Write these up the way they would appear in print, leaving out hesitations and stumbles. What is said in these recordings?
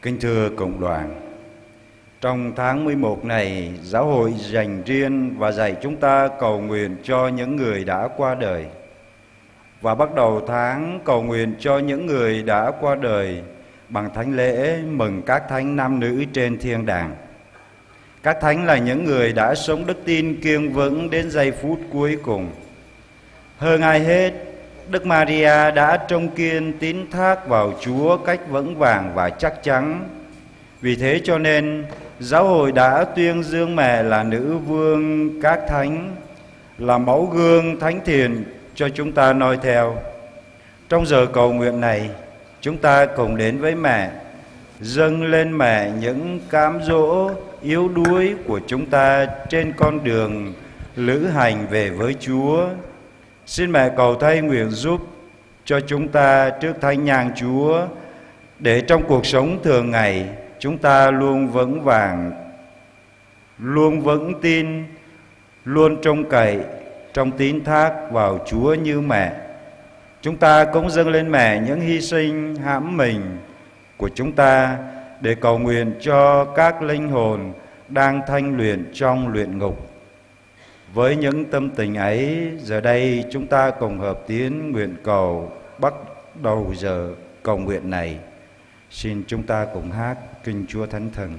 Kính thưa cộng đoàn, trong tháng 11 này, giáo hội dành riêng và dạy chúng ta cầu nguyện cho những người đã qua đời. Và bắt đầu tháng cầu nguyện cho những người đã qua đời bằng thánh lễ mừng các thánh nam nữ trên thiên đàng. Các thánh là những người đã sống đức tin kiên vững đến giây phút cuối cùng. Hơn ai hết, Đức Maria đã trông kiên tín thác vào Chúa cách vững vàng và chắc chắn. Vì thế cho nên, giáo hội đã tuyên dương mẹ là nữ vương các thánh, là mẫu gương thánh thiện cho chúng ta noi theo. Trong giờ cầu nguyện này, chúng ta cùng đến với mẹ, dâng lên mẹ những cám dỗ yếu đuối của chúng ta trên con đường lữ hành về với Chúa. Xin mẹ cầu thay nguyện giúp cho chúng ta trước thánh nhang Chúa, để trong cuộc sống thường ngày chúng ta luôn vững vàng, luôn vững tin, luôn trông cậy trong tín thác vào Chúa như mẹ. Chúng ta cũng dâng lên mẹ những hy sinh hãm mình của chúng ta để cầu nguyện cho các linh hồn đang thanh luyện trong luyện ngục. Với những tâm tình ấy, giờ đây chúng ta cùng hợp tiếng nguyện cầu bắt đầu giờ cầu nguyện này. Xin chúng ta cùng hát Kinh Chúa Thánh Thần.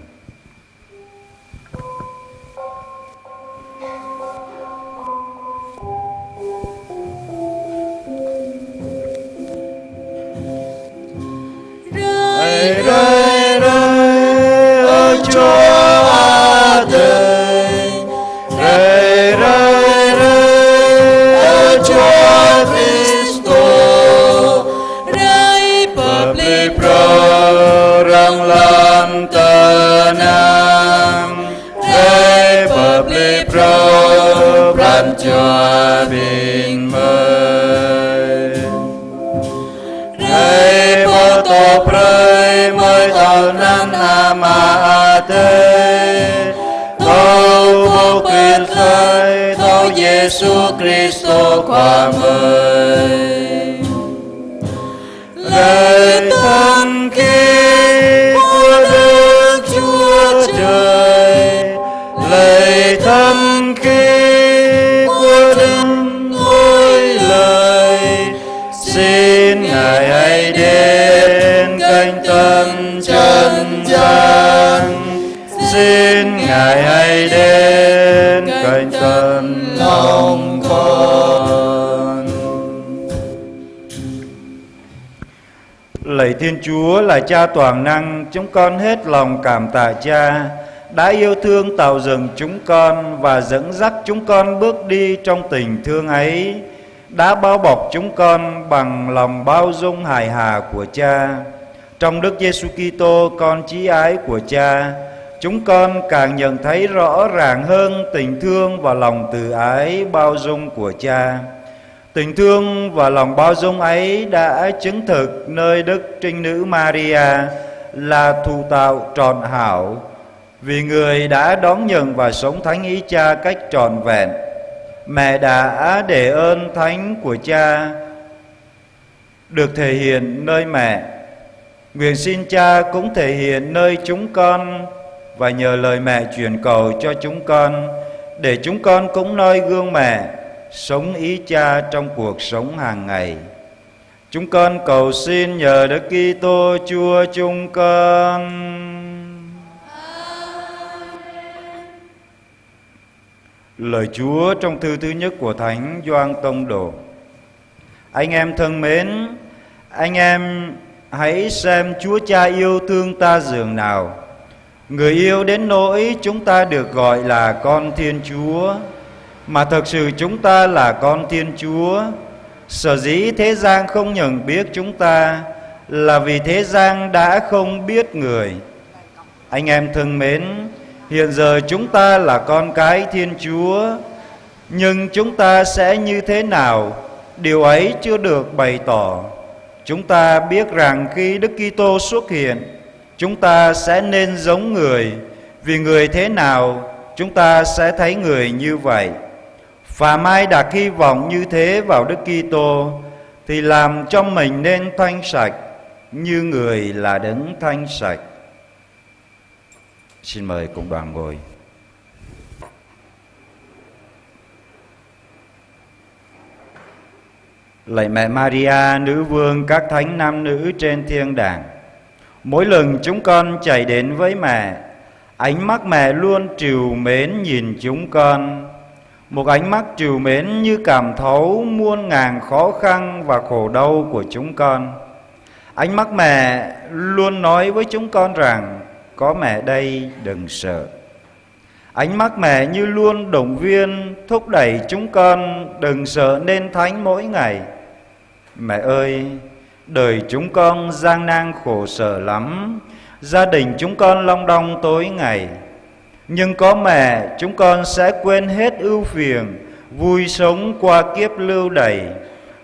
Rơi rơi rơi ơi Chúa ơi, rơi rơi rơi ơi Chúa Kitô, rơi public pro răng lam nam, rơi public pro ban Chúa bình mới, rơi vô tổ prơi mới tao nan amate, thâu vô quyền khơi thâu Giêsu Kitô qua mới, lời thần kinh của Đức Chúa Trời, lời thần kinh của Đức Ngôi Lời, xin Ngài hãy đến cánh tân chân gian, xin Ngài hãy đến cánh tân lòng con. Lạy Thiên Chúa là Cha toàn năng, chúng con hết lòng cảm tạ Cha đã yêu thương tạo dựng chúng con và dẫn dắt chúng con bước đi trong tình thương ấy, đã bao bọc chúng con bằng lòng bao dung hài hà của Cha. Trong Đức Giêsu Kitô, con chí ái của Cha, chúng con càng nhận thấy rõ ràng hơn tình thương và lòng từ ái bao dung của Cha. Tình thương và lòng bao dung ấy đã chứng thực nơi Đức Trinh Nữ Maria là thụ tạo trọn hảo, vì người đã đón nhận và sống thánh ý Cha cách trọn vẹn. Mẹ đã để ơn thánh của Cha được thể hiện nơi mẹ. Nguyện xin Cha cũng thể hiện nơi chúng con, và nhờ lời mẹ truyền cầu cho chúng con, để chúng con cũng noi gương mẹ, sống ý Cha trong cuộc sống hàng ngày. Chúng con cầu xin nhờ Đức Kitô Chúa chúng con. Lời Chúa trong thư thứ nhất của Thánh Gioan Tông Đồ. Anh em thân mến, anh em hãy xem Chúa Cha yêu thương ta dường nào. Người yêu đến nỗi chúng ta được gọi là con Thiên Chúa, mà thật sự chúng ta là con Thiên Chúa. Sở dĩ thế gian không nhận biết chúng ta là vì thế gian đã không biết người. Anh em thân mến, hiện giờ chúng ta là con cái Thiên Chúa, nhưng chúng ta sẽ như thế nào, điều ấy chưa được bày tỏ. Chúng ta biết rằng khi Đức Kitô xuất hiện, chúng ta sẽ nên giống người, vì người thế nào, chúng ta sẽ thấy người như vậy. Phàm ai đặt hy vọng như thế vào Đức Kitô thì làm cho mình nên thanh sạch, như người là đấng thanh sạch. Xin mời cùng đoàn ngồi. Lạy mẹ Maria, nữ vương các thánh nam nữ trên thiên đàng, mỗi lần chúng con chạy đến với mẹ, ánh mắt mẹ luôn trìu mến nhìn chúng con. Một ánh mắt trìu mến như cảm thấu muôn ngàn khó khăn và khổ đau của chúng con. Ánh mắt mẹ luôn nói với chúng con rằng có mẹ đây đừng sợ. Ánh mắt mẹ như luôn động viên, thúc đẩy chúng con đừng sợ nên thánh mỗi ngày. Mẹ ơi, đời chúng con gian nan khổ sở lắm, gia đình chúng con long đong tối ngày. Nhưng có mẹ, chúng con sẽ quên hết ưu phiền, vui sống qua kiếp lưu đày,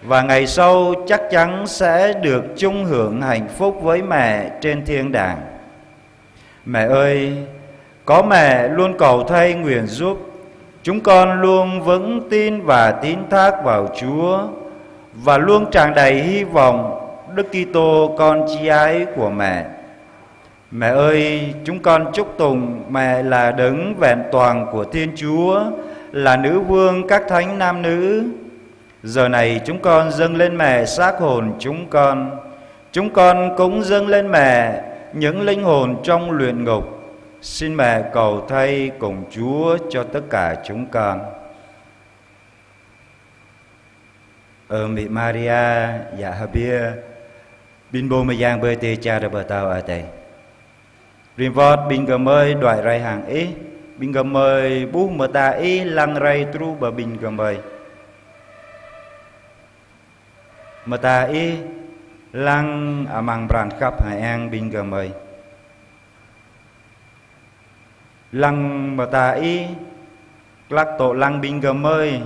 và ngày sau chắc chắn sẽ được chung hưởng hạnh phúc với mẹ trên thiên đàng. Mẹ ơi, có mẹ luôn cầu thay nguyện giúp chúng con luôn vững tin và tín thác vào Chúa, và luôn tràn đầy hy vọng Đức Kitô con chi ái của mẹ. Mẹ ơi, chúng con chúc tụng mẹ là đấng vẹn toàn của Thiên Chúa, là nữ vương các thánh nam nữ. Giờ này chúng con dâng lên mẹ xác hồn chúng con cũng dâng lên mẹ những linh hồn trong luyện ngục. Xin mẹ cầu thay cùng Chúa cho tất cả chúng con. Mẹ Maria, dạ habia, bin bô mà giang bơi tê cha ra bờ tàu ở đây. Rim vót bin gầm ơi đoại rai hàng ý, bin gầm ơi bú mờ ta ý lăng rai tru bờ bin gầm ơi. Mờ ta ý lăng amang brand khắp hải an bin gầm ơi. Lăng mờ ta ý lắc tổ lăng bin gầm ơi.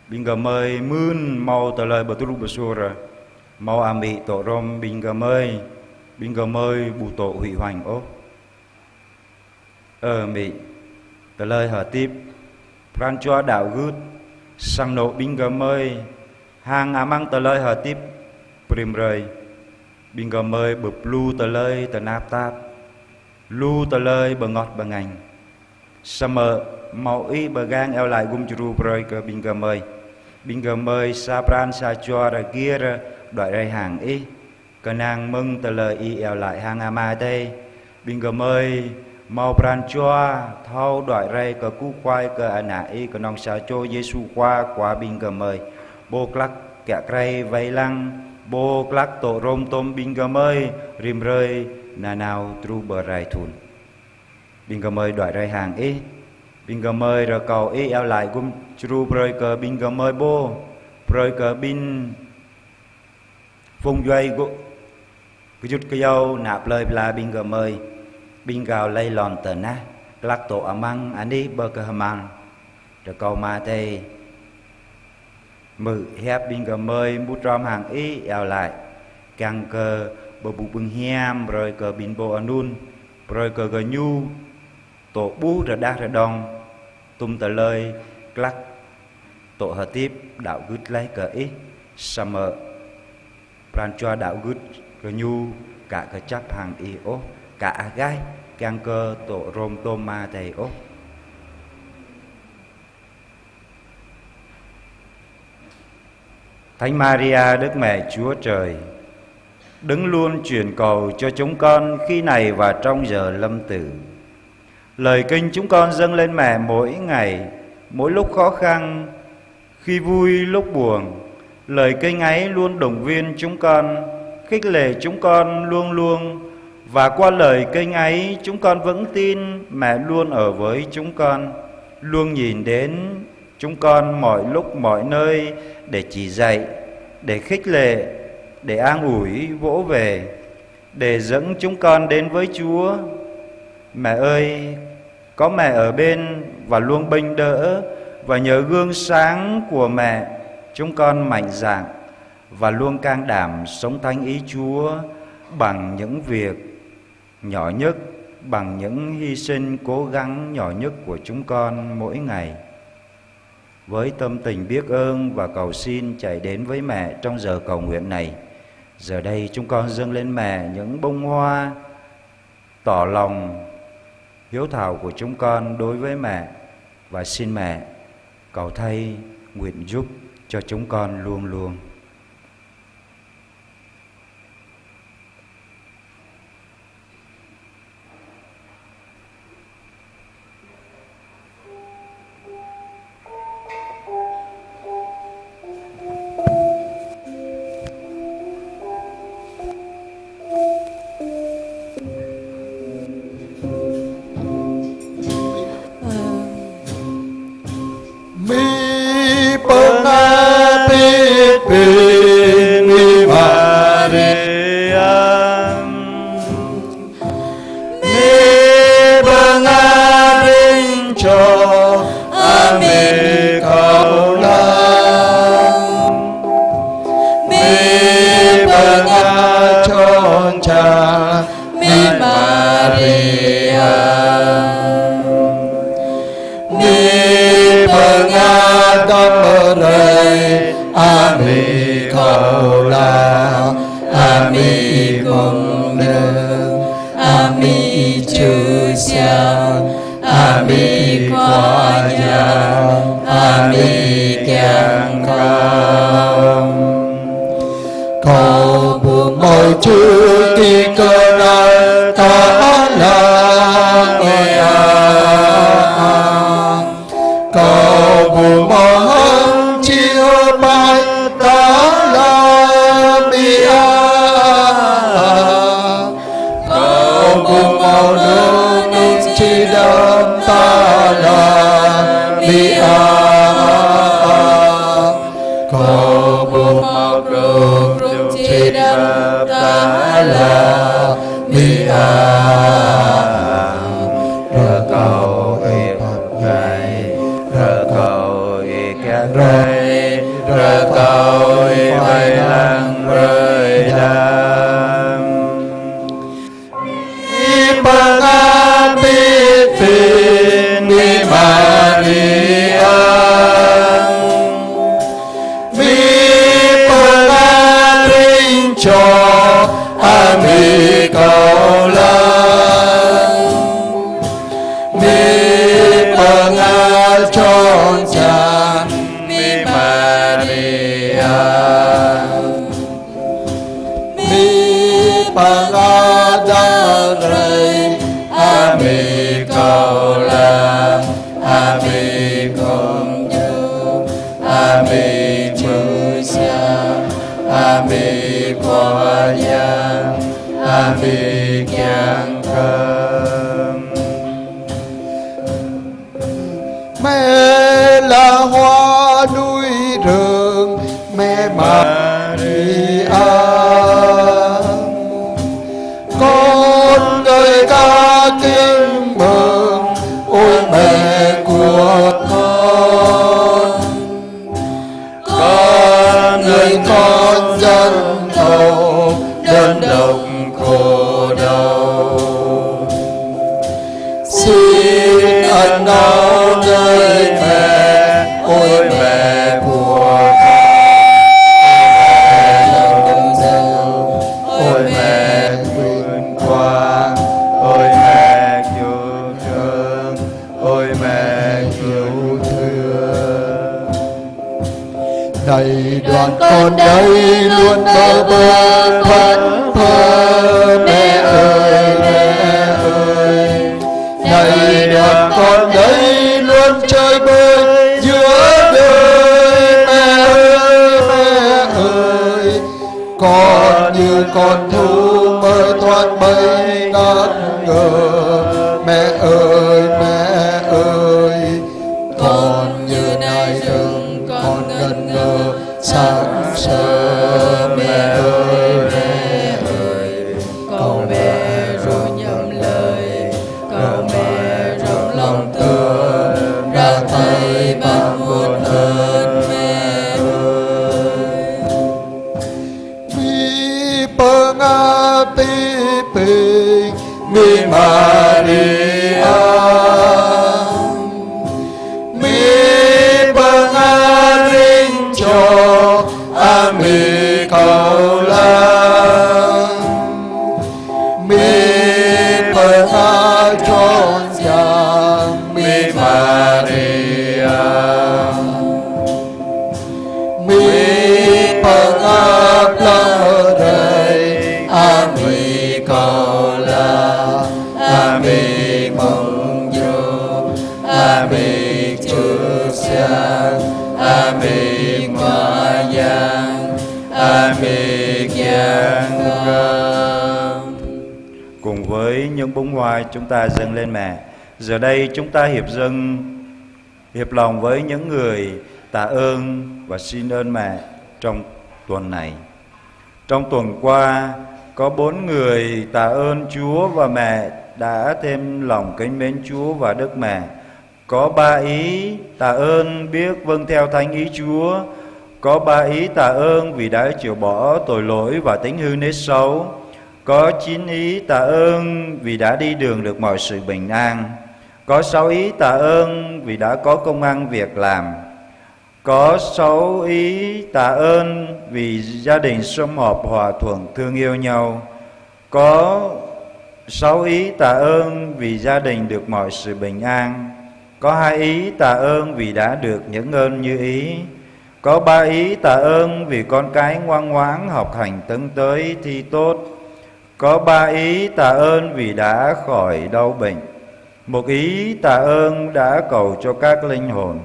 Bin gầm ơi mươn mau tờ lời bờ tru bờ xua rồi. Mau am bị tổ rôm bin gầm ơi bù tổ hủy hoành ố. Mị tờ lời hở tiếp pran cho đạo gút sang nộ bin gầm ơi hàng amang tờ lời hở tiếp prim rơi bin gầm ơi bụp lu tờ lời tờ nạp tạp lu tờ lời bờ ngọt bờ ngành sa mờ màu y bờ gang eo lại gum churu rơi cơ bin gầm ơi sa pran sa cho ra kia ra đợi đây hàng y cơ nàng mừng tờ lời y eo lại hàng ama đây bin gầm ơi mau pran cho thâu đợi đây cơ cú quay cơ ana y cơ nong sa cho Giêsu qua bin gầm ơi bô clac kẹt ray vây lăng bô clac tổ rôm tôm bin gầm ơi rim rơi na nào tru bờ rai thun bin gầm ơi đợi đây hàng y bin gầm ơi rồi cầu y eo lại gum chru rơi cơ bin gầm ơi bô rơi cơ bin phung duy cái chút cái dâu nạp lời là bin gầm ơi bin gào lây lòn tờ na lắc tổ amang anh đi bơ cơ mang rồi cầu mà thầy mự hẹp bin gầm ơi bút rom hàng ý eo lại càng cơ bờ bụng bưng hiam rồi cơ bin bô anun rồi cơ gờ nhu tổ bú rồi đa rồi đong tum tờ lời lắc tổ hợp tiếp đạo gút lấy cờ ý summer pran cho đạo gút cơ nhu cả cơ chấp hàng y ố cả gai càng cơ tổ rôm tôm ma thầy ố. Thánh Maria Đức Mẹ Chúa Trời, đứng luôn truyền cầu cho chúng con khi này và trong giờ lâm tử. Lời kinh chúng con dâng lên mẹ mỗi ngày, mỗi lúc khó khăn, khi vui lúc buồn. Lời kinh ấy luôn động viên chúng con, khích lệ chúng con luôn luôn. Và qua lời kinh ấy chúng con vững tin mẹ luôn ở với chúng con, luôn nhìn đến chúng con mọi lúc mọi nơi để chỉ dạy, để khích lệ, để an ủi vỗ về, để dẫn chúng con đến với Chúa. Mẹ ơi, có mẹ ở bên và luôn bênh đỡ, và nhờ gương sáng của mẹ chúng con mạnh dạn và luôn can đảm sống thánh ý Chúa bằng những việc nhỏ nhất, bằng những hy sinh cố gắng nhỏ nhất của chúng con mỗi ngày. Với tâm tình biết ơn và cầu xin chạy đến với mẹ trong giờ cầu nguyện này, giờ đây chúng con dâng lên mẹ những bông hoa tỏ lòng hiếu thảo của chúng con đối với mẹ, và xin mẹ cầu thay nguyện giúp cho chúng con luôn luôn. mi phật a chọn mi phần áp tâm thầy ami cầu la ami mong du ami chư sang ami ma yang ami kiang ram. Cùng với những bông hoa chúng ta dâng lên mẹ. Giờ đây chúng ta hiệp lòng với những người tạ ơn và xin ơn mẹ trong tuần này. Trong tuần qua có 4 người tạ ơn Chúa và mẹ đã thêm lòng kính mến Chúa và Đức Mẹ. Có 3 ý tạ ơn biết vâng theo thánh ý Chúa. Có 3 ý tạ ơn vì đã chịu bỏ tội lỗi và tính hư nết xấu. Có 9 ý tạ ơn vì đã đi đường được mọi sự bình an. Có 6 ý tạ ơn vì đã có công ăn việc làm. Có 6 ý tạ ơn vì gia đình sum họp hòa thuận thương yêu nhau. Có 6 ý tạ ơn vì gia đình được mọi sự bình an. Có 2 ý tạ ơn vì đã được những ơn như ý. Có 3 ý tạ ơn vì con cái ngoan ngoãn học hành tấn tới thi tốt. Có 3 ý tạ ơn vì đã khỏi đau bệnh. 1 ý tạ ơn đã cầu cho các linh hồn.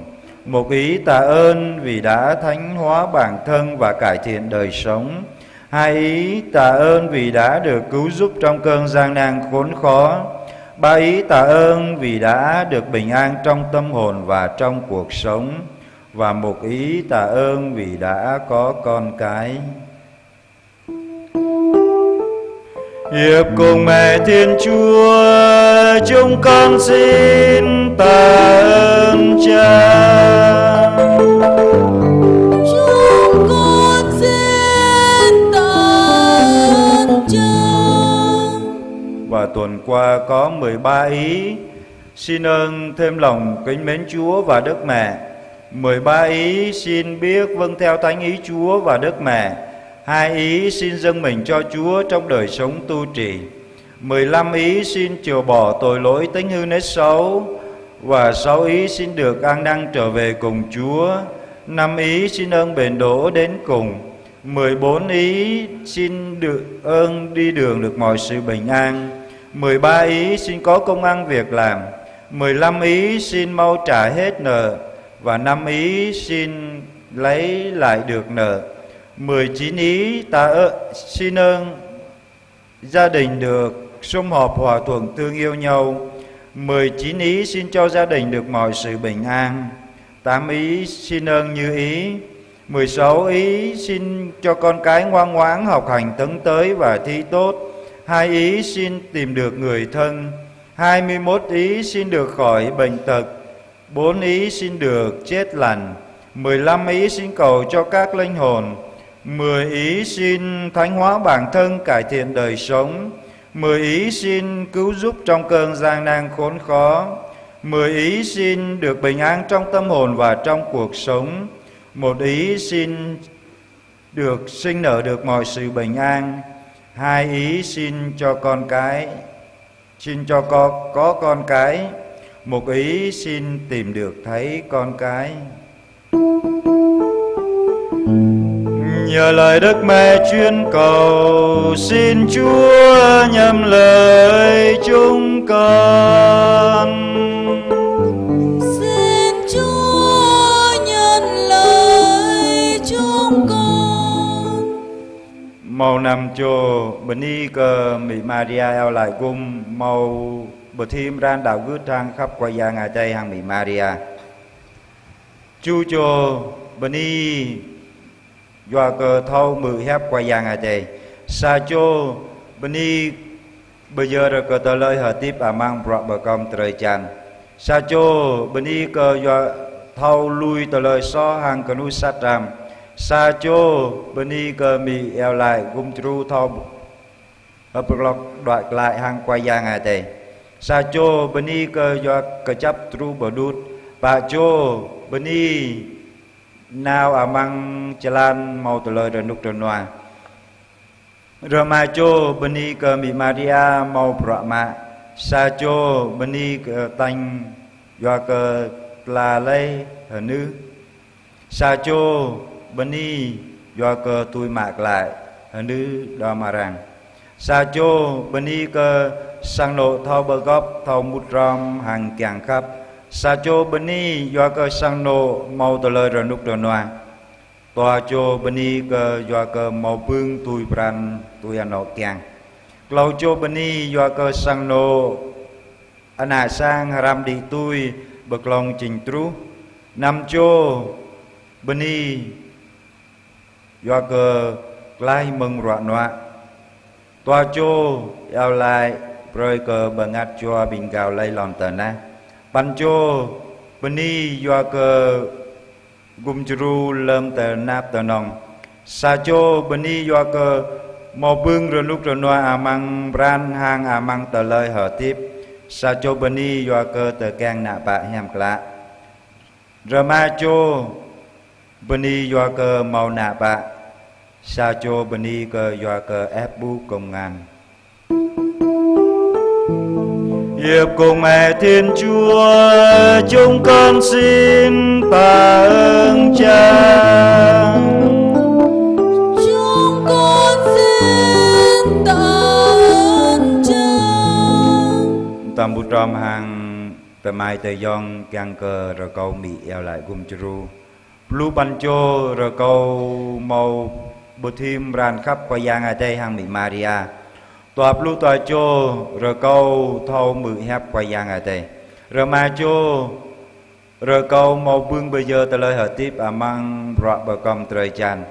1 ý tạ ơn vì đã thánh hóa bản thân và cải thiện đời sống. 2 ý tạ ơn vì đã được cứu giúp trong cơn gian nan khốn khó. 3 ý tạ ơn vì đã được bình an trong tâm hồn và trong cuộc sống. Và 1 ý tạ ơn vì đã có con cái. Hiệp cùng mẹ Thiên Chúa, chúng con xin tạ ơn Cha. Chúng con xin tạ ơn Cha. Và tuần qua có 13 ý xin ơn thêm lòng kính mến Chúa và Đức Mẹ. 13 ý xin biết vâng theo thánh ý Chúa và Đức Mẹ. 2 ý xin dâng mình cho Chúa trong đời sống tu trì. 15 ý xin chịu bỏ tội lỗi tính hư nết xấu. Và 6 ý xin được an năng trở về cùng Chúa. 5 ý xin ơn bền đỗ đến cùng. 14 ý xin được ơn đi đường được mọi sự bình an. 13 ý xin có công ăn việc làm. 15 ý xin mau trả hết nợ. Và 5 ý xin lấy lại được nợ. 19 ý xin ơn gia đình được sum họp hòa thuận thương yêu nhau. 19 ý xin cho gia đình được mọi sự bình an. 8 ý xin ơn như ý. 16 ý xin cho con cái ngoan ngoãn học hành tấn tới và thi tốt. 2 ý xin tìm được người thân. 21 ý xin được khỏi bệnh tật. 4 ý xin được chết lành. 15 ý xin cầu cho các linh hồn. 10 ý xin thánh hóa bản thân, cải thiện đời sống. 10 ý xin cứu giúp trong cơn gian nan khốn khó. 10 ý xin được bình an trong tâm hồn và trong cuộc sống. 1 ý xin được sinh nở được mọi sự bình an. 2 ý xin cho con cái, xin cho có con cái. 1 ý xin tìm được thấy con cái. Nhờ lời Đức Mẹ chuyên cầu, xin Chúa nhậm lời chúng con. Xin Chúa nhận lời chúng con. Mau nằm cho bani cơ Mỹ Maria eo lại cung mau bờ thêm ran đạo gứt thang khắp qua giang ngài tây hàng Mỹ Maria. Chu cho bani doa cơ thâu mự hép qua giang ngài tây. Sa cho bani bây giờ rồi cơ tờ lời hợp tiếp à mang bọ bờ công trời chan. Sa cho bani cơ doa thâu lui tờ lời so hàng canu sát ram. Sa cho bani cơ Mỹ eo lại cung tru thâu hợp lọc đoạt lại hàng qua giang ngài tây. Sa cho bani cơ do cơ chấp tru bờ đút. Bà cho bani nào amang jalan mau tờ lời rồi nục trần noa. Rồi mà cho bani cơ Mỹ Maria mau bọ mạ. Sa cho bani cơ tanh do cơ là lấy hờ nữ. Sa cho bên ni do cơ tôi mạc lại nữ đo mà rằng sa chô bên ni cơ sang nộ thao bờ góp thao mút rom hàng càng khắp sa chô bên ni do cơ sang nộ mau tờ lời rồi nút rồi noa tòa chô bên ni cơ do cơ mau bưng tôi pran tôi ăn nọ càng lâu chô bên ni do cơ sang nộ anh hạ sang haram đi tôi bậc lòng trình trú năm chô bên ni do cơ lai mừng rọa nọa tòa chô ao lại rồi cơ bằng ngắt cho bình gạo lây lòn tờ na ban chô bên ni do cơ gum chru lâm tờ nạp tờ nòng sa chô bên ni do cơ mò bưng rồi lúc rồi noa amang bran hang amang tờ lời hở tiếp sa chô bên ni do cơ tờ càng nạ bạ hàm klạ rama chô bên ni do cơ màu nạ bạ sa chô bên ni cơ do cơ ép bu công ngàn hiệp cùng mẹ Thiên Chúa chúng con xin tạ ơn Cha. Chúng con xin tạ ơn Cha. Tam bút tròm hàng tờ mai tờ dòng càng cờ rồi câu mị eo lại gum chru lu ban chô rồi câu màu bút thêm ran khắp qua giang ở đây hàng mị Maria tòa lu tòa chô rồi câu thâu mự hẹp qua giang ở đây rồi mà chô rồi câu màu bưng bây giờ tờ lời hở tiếp mang rọ bờ cầm trời tràn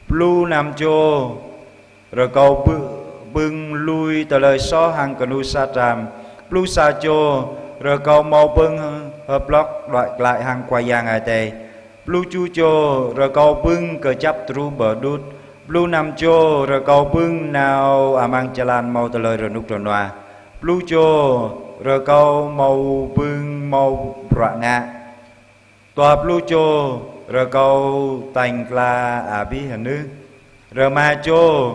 lu nam chô rồi câu bưng lui tờ lời so hàng canu sa tràm lu sa chô rồi câu màu bưng hợp lót loại lại hàng qua giang ở đây lu chu chô rồi câu bưng cờ chấp tru bờ đút lu nam chô rồi câu bưng nào mang chalan màu tờ lời rồi nút rồi noa lu chô rồi câu màu bưng màu rạ ngạ tòa lu chô rồi câu tành la bí hẳn nữ rồi ma chô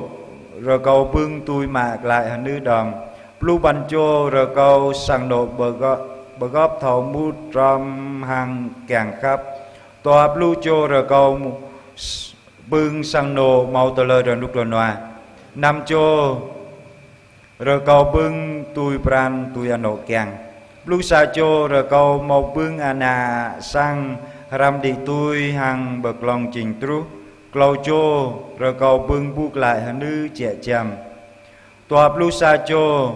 rồi câu bưng tôi mạc lại hẳn nữ đòn lu ban chô rồi câu sang nộ bờ góp thầu mút rom hàng càng khắp tòa lu chô rồi câu bưng sang nô mau tờ lời rồi nút rồi noa năm chô rồi câu bưng tôi pran tôi ăn nộ càng lu sa chô rồi câu mau bưng ana sang ram đi tôi hàng bậc lòng trình trú câu chô rồi câu bưng buộc lại hả nữ trẻ chăm tòa lu sa chô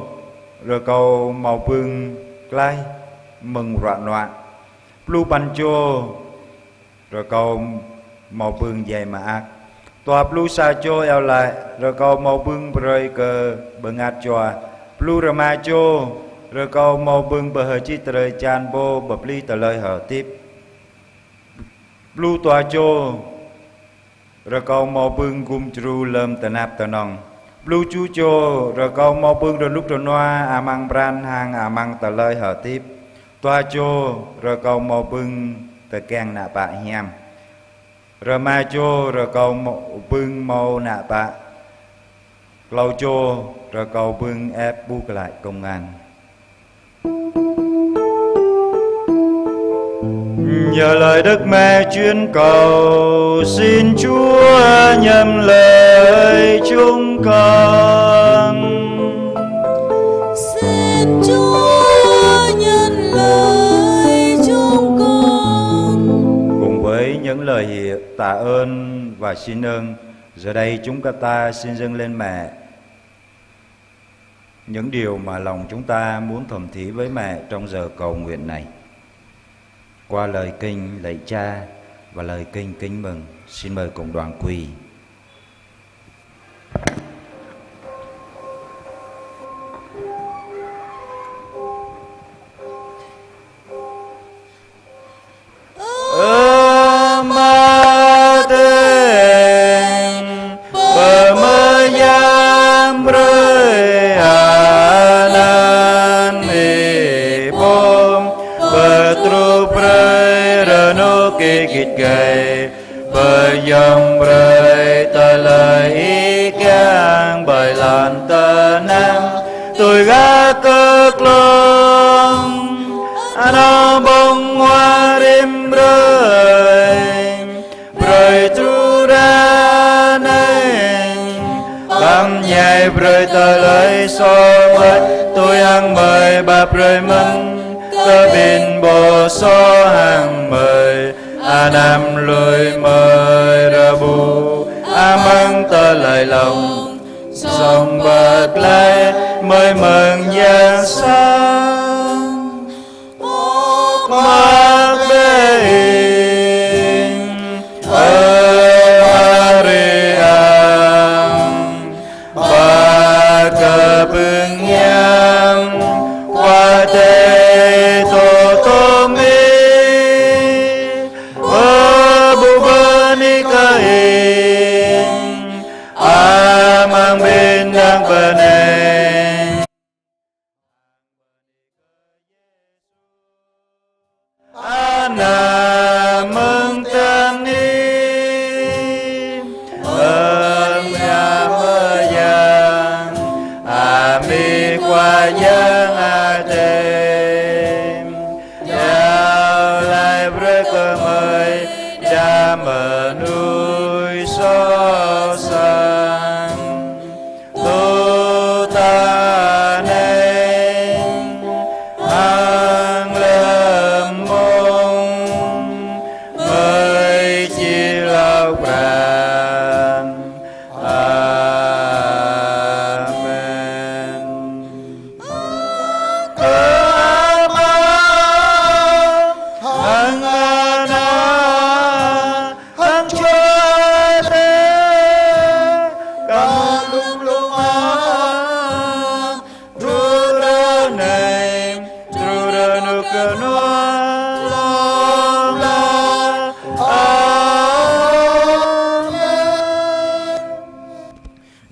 rồi câu mau bưng lai mừng rạng noa lu ban chô rồi câu màu bưng dày mà ác tòa plu sa chô eo lại rồi câu màu bưng rơi cờ bưng ạt chòa plu rama chô rồi câu màu bưng bờ hờ chi trời chan bô bập ly tờ lời hở tiếp plu tòa chô rồi câu màu bưng gum chru lâm tờ nạp tờ nòng plu chu chô rồi câu màu bưng rồi lúc rồi noa mang bran hàng mang tờ lời hở tiếp tòa chô rồi câu màu bưng tờ càng nạ bạ hiam rồi ma chô rồi câu bưng màu nạ bạ lâu chô rồi câu bưng ép buộc lại công an nhờ lời Đức Mẹ chuyên cầu xin Chúa nhầm lời chúng con Xin Chúa nhận lời chúng con. cùng với những lời tạ ơn và xin ơn, giờ đây chúng ta xin dâng lên Mẹ những điều mà lòng chúng ta muốn thầm thí với Mẹ trong giờ cầu nguyện này. Qua lời kinh lạy Cha và lời kinh kính mừng, xin mời cộng đoàn quỳ. Git gay, bayam bray lai prơi tờ lấy so mất tôi hàng mời bà prơi măng cơ bin bồ so hàng mời nam lùi mời ra bù măng tờ lại lòng sông bật lại mới mừng giang sáng mặc bê ba cơ bưng nhang qua tê tô mi bu bơ ni cơ hình mang bên đang bờ này na mừng tên ni nhà mơ giang mi qua giang thêm giao lại với cơ mời đã mở núi so sang tu ta nên hàng lâm mong mới chi lao pràn amen hằng ana hằng chúa thế cả lung lung ru ra này ru ra nu cơ nu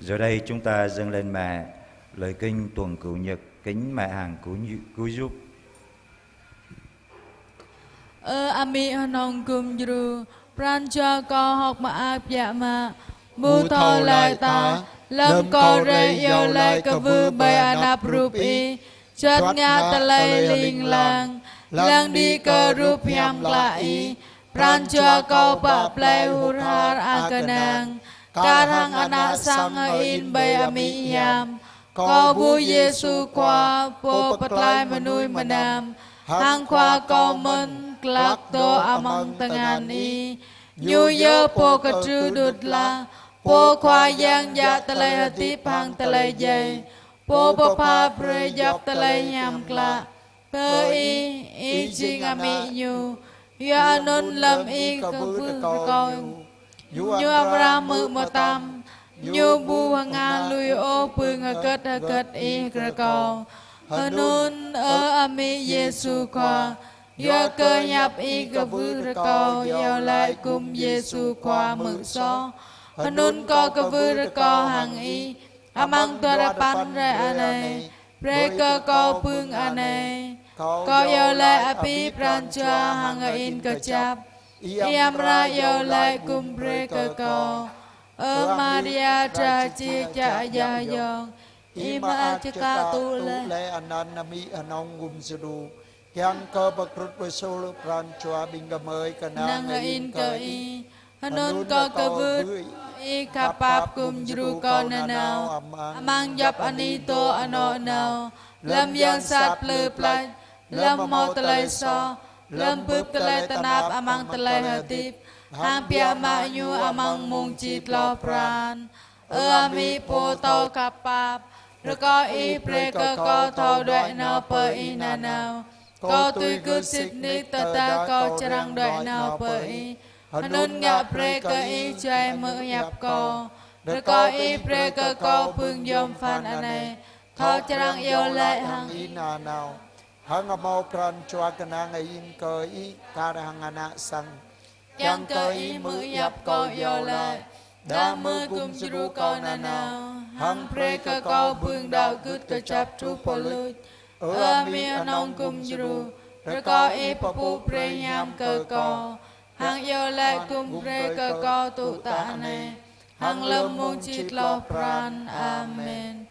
Giờ đây chúng ta dâng lên mẹ lời kinh tuần cựu nhật kính mẹ hàng cứu giúp. Ami hanong kum juru prancha ko hok ma ap ya ma mu tho lai ta lâm ko re yo lai ka vu bay anap rupi chat nga ta lai ling lang lang đi cơ rup yam lại prancha ko pa play hurhar akanang karang anak sang in bay ami yam ko bu Yesu qua po patlai manui manam hang qua ko men klak to among tangan i nyu ye po ka tru dut la po kwa yang ya talai hati pang talai jai po pa pa pre yap talai yam kla pe i jing ami nyu ya non lam i ka vu ko nyu amra mu matam nyu bu nga lui o pương ket i kra ko hanun ami Yesu kwa yo cơ nhập y cơ vư ra co yo lại cùng Giêsu qua mực so hanun co cơ vư ra co hàng y amang tua ra pan ra anay pre cơ co pương anay co yo lại api prancha hàng in cơ chap iam ra yo lại cùng pre cơ co Maria cha chi cha ya yong ima chaka tu le ananami anong gumsudu yang cơ bậc rút với số pran choa bình gầm ơi cả năng in cơ y hanun co cơ vư y kapap kum juru ko nanao amang yap anito ano nào lâm yang sát plư plai lâm mau talai so lâm pup talai tanap amang talai hatip hang pia ma nyu amang mung chit lo pran ami po to kapap rồi có y pre cơ co thâu đoại nào per y nanao có tuy cứ xích nick ta có chẳng đoại nào per y hanun ngạ pre cơ y chay mơ nhập co rồi có y pre cơ co phương yom phan anay thâu chẳng yêu lại hằng nào hang mau pran choa cả nàng in cơ y cả hang anak sang yang cơ y mơ nhập co yêu lại đã mơ cùng churu co nanao hằng pre cơ co phương đạo cứt cơ chap tru polui ami anong kum juru rồi có y papu pre nham cơ co hằng yêu lại cùng pre cơ co tụ tạ này hằng lâm mong chít lo pran amen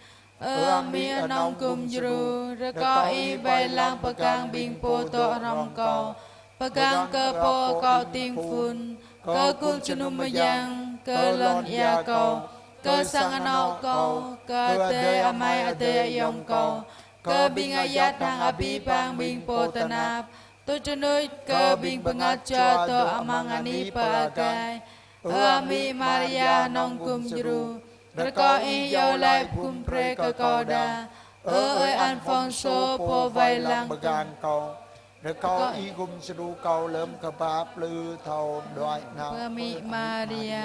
ami anong kum juru rồi có y bay lang pegang bing po to ram co pegang cơ po co tim phun cơ cung chunum yang cơ lon ya co cơ sang nọ cầu cơ tê amai tê yong cầu cơ bing ayat hang abi pang bing potanap tôi cho nơi cơ bing pengaca to amangani pakai ami Maria nong kum juru reko i yo lai kum pre cơ koda ơi Alfonso po vai lang began cầu rồi câu y gum sưu cầu lớn cơ bạp lư thầu đoại nào Ami Maria